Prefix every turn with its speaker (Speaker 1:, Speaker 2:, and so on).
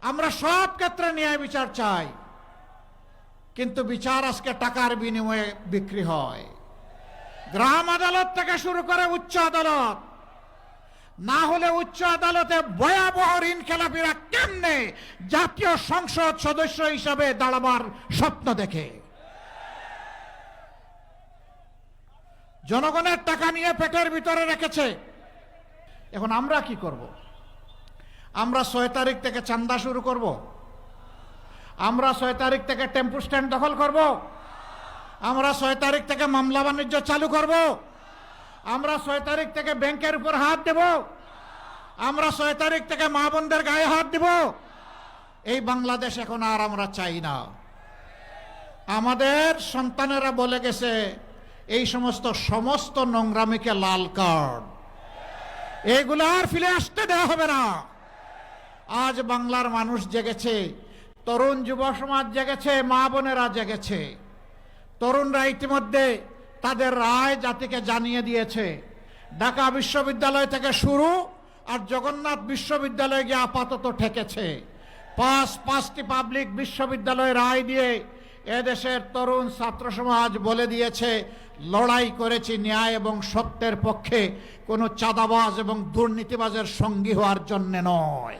Speaker 1: আমরা সব ক্ষেত্রে ন্যায় বিচার চাই, কিন্তু বিচার আজকে টাকার বিনিময়ে বিক্রি হয়। গ্রাম আদালত থেকে শুরু করে উচ্চ আদালত, না হলে উচ্চ আদালতে ভয়াবহ ঋণ খেলাপিরা কেমনে জাতীয় সংসদ সদস্য হিসাবে দাঁড়াবার স্বপ্ন দেখে? জনগণের টাকা নিয়ে পেটের ভিতরে রেখেছে। এখন আমরা কি করব? আমরা 6 তারিখ থেকে চাঁদা শুরু করব? আমরা 6 তারিখ থেকে টেম্পু স্ট্যান্ড দখল করব? আমরা 6 তারিখ থেকে মামলা বাণিজ্য চালু করব? আমরা 6 তারিখ থেকে ব্যাংকের উপর হাত দেব? আমরা 6 তারিখ থেকে মা বোনদের গায়ে হাত দেব? এই বাংলাদেশ এখন আর আমরা চাই না। আমাদের সন্তানেরা বলে গেছে এই সমস্ত নোংরামিকে লাল কার্ড, এগুলো আর ফিরে আসতে দেওয়া হবে না। আজ বাংলার মানুষ জেগেছে, তরুণ যুব সমাজ জেগেছে, মা বোনেরা জেগেছে। তরুণরা ইতিমধ্যে তাদের রায় জাতিকে জানিয়ে দিয়েছে। ঢাকা বিশ্ববিদ্যালয় থেকে শুরু আর জগন্নাথ বিশ্ববিদ্যালয়ে গিয়ে আপাতত ঠেকেছে। পাঁচটি পাবলিক বিশ্ববিদ্যালয়ে রায় দিয়ে এদেশের তরুণ ছাত্র সমাজ বলে দিয়েছে, লড়াই করেছি ন্যায় এবং সত্যের পক্ষে, কোনো চাঁদাবাজ এবং দুর্নীতিবাজের সঙ্গী হওয়ার জন্য নয়।